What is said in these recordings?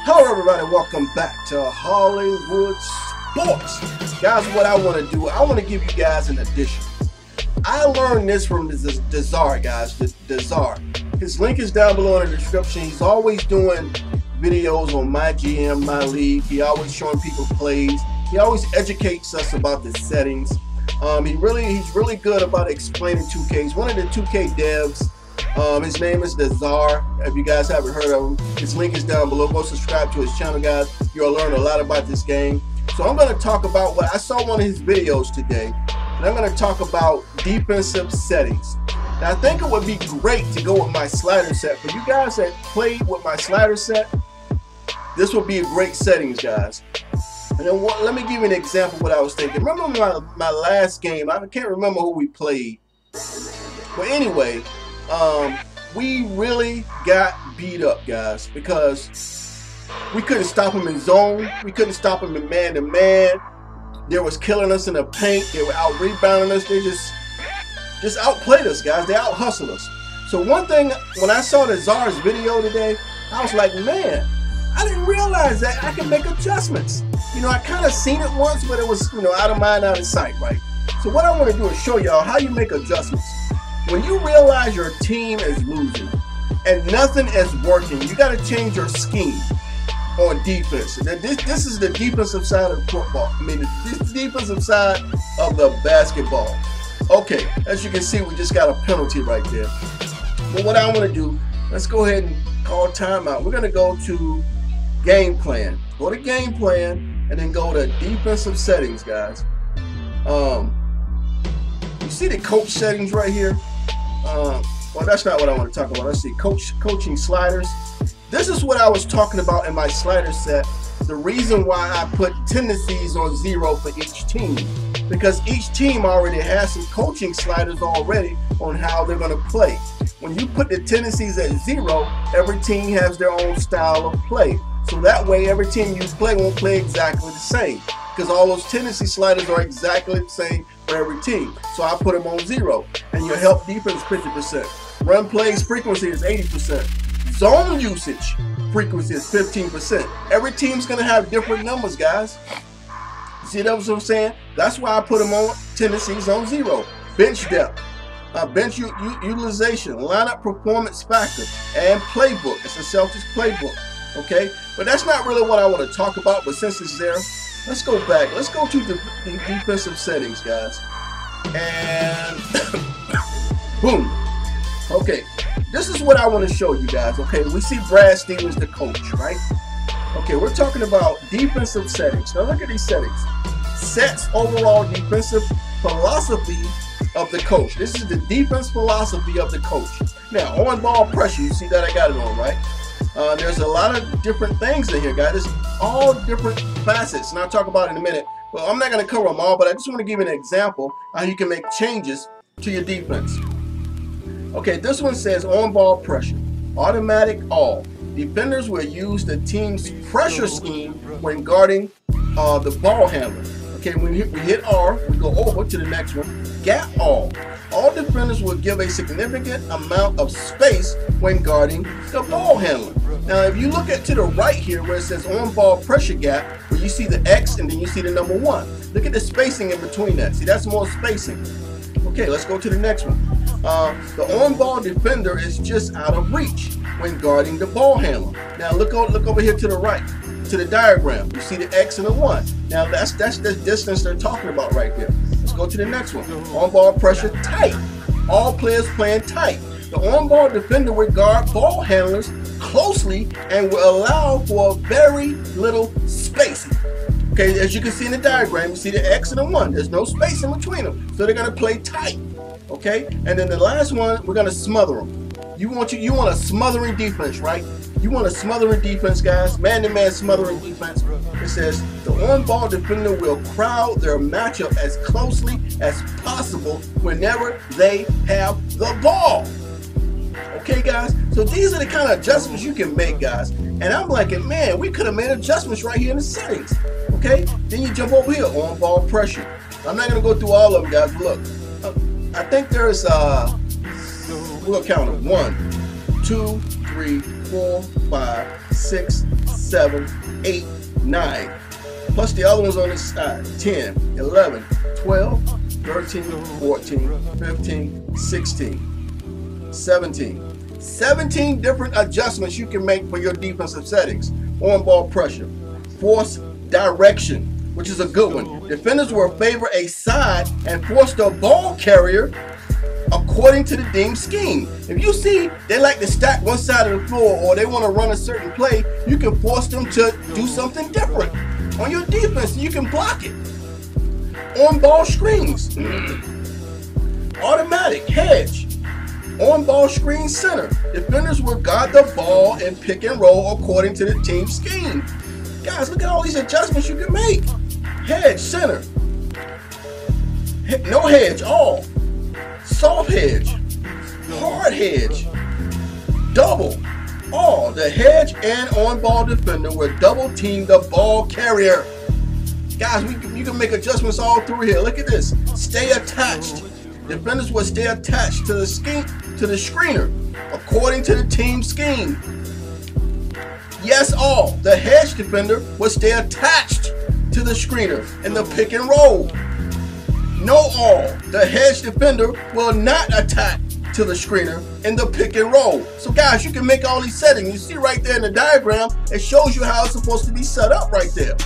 Hello everybody, welcome back to Hollywood Sports. Guys, what I want to do, I want to give you guys an addition. I learned this from Desar, guys, Desar. His link is down below in the description. He's always doing videos on my GM, my league. He always showing people plays. He always educates us about the settings. He's really good about explaining 2K. He's one of the 2K devs. His name is Desar. If you guys haven't heard of him, his link is down below. Go subscribe to his channel, guys. You'll learn a lot about this game. So I'm going to talk about what I saw one of his videos today, and I'm going to talk about defensive settings. Now, I think it would be great to go with my slider set. For you guys that played with my slider set, this would be a great settings, guys. And then let me give you an example of what I was thinking. Remember my last game? I can't remember who we played. But anyway, we really got beat up, guys, because we couldn't stop them in zone. We couldn't stop them in man-to-man. They was killing us in the paint. They were out-rebounding us. They just outplayed us, guys. They out-hustled us. So one thing, when I saw the Czar's video today, I was like, man, I didn't realize that I can make adjustments. You know, I kind of seen it once, but it was, you know, out of mind, out of sight, right? So what I want to do is show y'all how you make adjustments. When you realize your team is losing and nothing is working, you got to change your scheme on defense. Now, this is the defensive side of football. I mean, this defensive side of the basketball. Okay, as you can see, we just got a penalty right there. But what I want to do, let's go ahead and call timeout. We're going to go to game plan. Go to game plan and then go to defensive settings, guys. You see the coach settings right here? Well, that's not what I want to talk about. Let's see, coaching sliders. This is what I was talking about in my slider set. The reason why I put tendencies on 0 for each team, because each team already has some coaching sliders already on how they're going to play. When you put the tendencies at 0, every team has their own style of play. So that way, every team you play won't play exactly the same, because all those tendency sliders are exactly the same for every team. So I put them on 0, and your help defense 50%. Run plays frequency is 80%. Zone usage frequency is 15%. Every team's gonna have different numbers, guys. See what I'm saying? That's why I put them on tendencies on 0. Bench depth, bench utilization, lineup performance factor, and playbook. It's a Celtics playbook. Okay, but that's not really what I want to talk about. But since it's there, let's go back. Let's go to the defensive settings, guys. And boom. Okay, this is what I want to show you guys. Okay, we see Brad Stevens, the coach, right? Okay, we're talking about defensive settings. Now look at these settings. Sets overall defensive philosophy of the coach. This is the defense philosophy of the coach. Now, on ball pressure, you see that I got it on, right? There's a lot of different things in here, guys. It's all different facets, and I'll talk about it in a minute. Well, I'm not going to cover them all, but I just want to give you an example how you can make changes to your defense. Okay, this one says on-ball pressure, automatic all. Defenders will use the team's pressure scheme when guarding the ball handler. Okay, when we hit R, we go over to the next one. Gap all. All defenders will give a significant amount of space when guarding the ball handler. Now, if you look to the right here where it says on-ball pressure gap, where you see the X and then you see the number 1. Look at the spacing in between that. See, that's more spacing. Okay, let's go to the next one. The on-ball defender is just out of reach when guarding the ball handler. Now, look over here to the right, to the diagram. You see the X and the 1. Now, that's the distance they're talking about right there. Let's go to the next one. On-ball pressure tight. All players playing tight. The on-ball defender will guard ball handlers closely and will allow for very little spacing. Okay, as you can see in the diagram, you see the X and the 1. There's no space in between them, so they're going to play tight. Okay, and then the last one, we're going to smother them. You want a smothering defense, right? You want a smothering defense, guys. Man-to-man smothering defense. It says the on-ball defender will crowd their matchup as closely as possible whenever they have the ball. Okay, guys? So these are the kind of adjustments you can make, guys. And I'm like, man, we could have made adjustments right here in the settings. Okay? Then you jump over here, on-ball pressure. I'm not going to go through all of them, guys. Look, I think there's, we'll count them. 1, 2, 3, 4, 5, 6, 7, 8, 9. Plus the other ones on this side. 10, 11, 12, 13, 14, 15, 16, 17. 17 different adjustments you can make for your defensive settings. On ball pressure, force direction, which is a good one. Defenders will favor a side and force the ball carrier according to the deemed scheme. If you see they like to stack one side of the floor or they want to run a certain play, you can force them to do something different on your defense. You can block it. On ball screens, automatic hedge. On ball screen center, defenders will guard the ball and pick and roll according to the team scheme. Guys, look at all these adjustments you can make. Hedge center, no hedge, all. Soft hedge, hard hedge, double, all. The hedge and on-ball defender will double team the ball carrier. Guys, you can make adjustments all through here. Look at this. Stay attached. Defenders will stay attached to the screener according to the team scheme. Yes, all. The hedge defender will stay attached to the screener in the pick and roll. No, all. The hedge defender will not attach to the screener in the pick and roll. So guys, you can make all these settings. You see right there in the diagram, it shows you how it's supposed to be set up right there.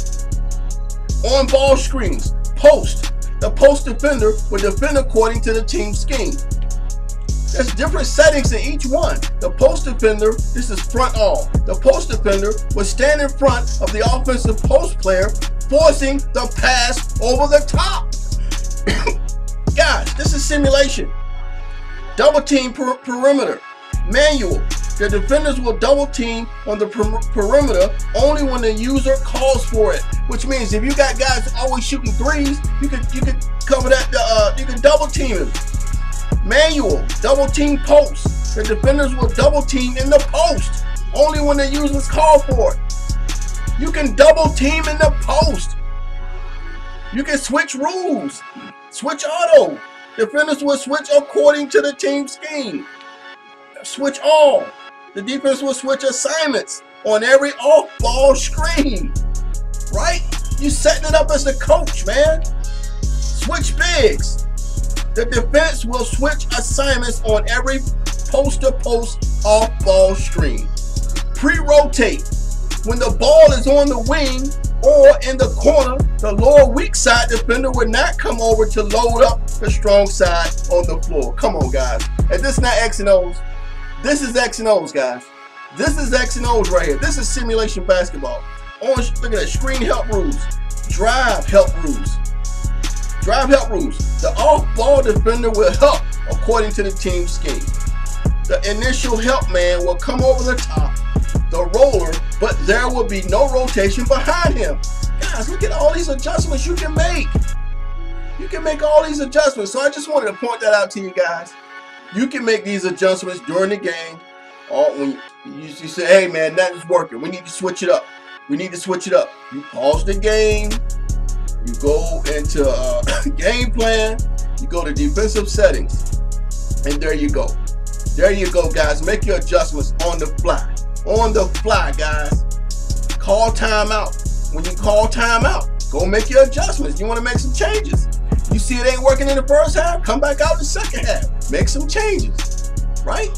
On ball screens, post. The post defender will defend according to the team scheme. There's different settings in each one. The post defender, this is front all. The post defender will stand in front of the offensive post player, forcing the pass over the top. Guys, this is simulation. Double team perimeter. Manual. The defenders will double team on the perimeter only when the user calls for it. Which means if you got guys always shooting threes, you can cover that. You can double team him. Manual. Double team post. The defenders will double team in the post only when the users call for it. You can double team in the post. You can switch rules. Switch auto. Defenders will switch according to the team scheme. Switch all. The defense will switch assignments on every off-ball screen. Right? You setting it up as the coach, man. Switch bigs. The defense will switch assignments on every post-to-post off-ball screen. Pre-rotate. When the ball is on the wing or in the corner, the lower weak side defender will not come over to load up the strong side on the floor. Come on, guys. And this is not X and O's. This is X and O's, guys. This is X and O's right here. This is simulation basketball. Look at that. Screen help rules. Drive help rules. Drive help rules. The off-ball defender will help according to the team scheme. The initial help man will come over the top, the roller, but there will be no rotation behind him. Guys, look at all these adjustments you can make. You can make all these adjustments. So I just wanted to point that out to you guys. You can make these adjustments during the game. Or when you say, hey man, that is working. We need to switch it up. We need to switch it up. You pause the game. You go into game plan. You go to defensive settings. And there you go. There you go, guys. Make your adjustments on the fly. On the fly, guys. Call timeout. When you call timeout, go make your adjustments. You want to make some changes. You see it ain't working in the first half, come back out in the second half. Make some changes. Right?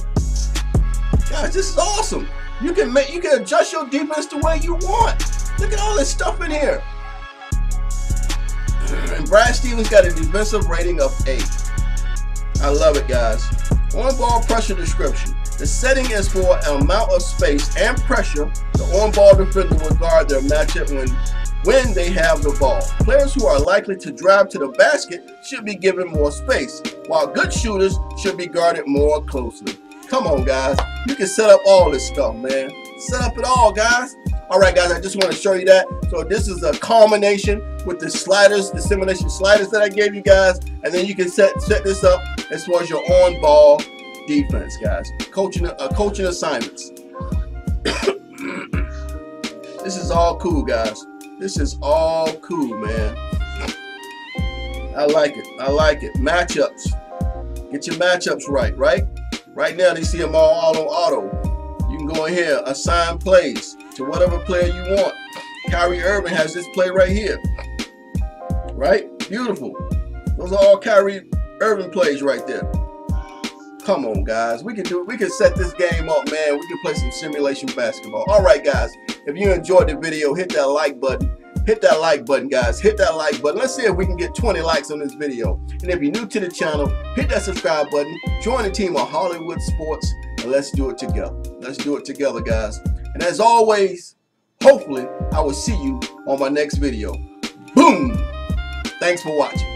Guys, this is awesome. You can adjust your defense the way you want. Look at all this stuff in here. And Brad Stevens got a defensive rating of 8. I love it, guys. On-ball pressure description. The setting is for an amount of space and pressure the on-ball defender will guard their matchup when they have the ball. Players who are likely to drive to the basket should be given more space, while good shooters should be guarded more closely. Come on, guys. You can set up all this stuff, man. Set up it all, guys. All right, guys, I just want to show you that. So this is a culmination with the sliders, the simulation sliders that I gave you guys. And then you can set this up as far as your on-ball defense, guys. Coaching assignments. This is all cool, guys. This is all cool, man. I like it. I like it. Matchups. Get your matchups right? Right now they see them all on auto. You can go in here, assign plays to whatever player you want. Kyrie Irving has this play right here. Right? Beautiful. Those are all Kyrie Irving plays right there. Come on, guys. We can do it. We can set this game up, man. We can play some simulation basketball. All right, guys. If you enjoyed the video, hit that like button. Hit that like button, guys. Hit that like button. Let's see if we can get 20 likes on this video. And if you're new to the channel, hit that subscribe button. Join the team of Hollywood Sports, and let's do it together. Let's do it together, guys. And as always, hopefully, I will see you on my next video. Boom! Thanks for watching.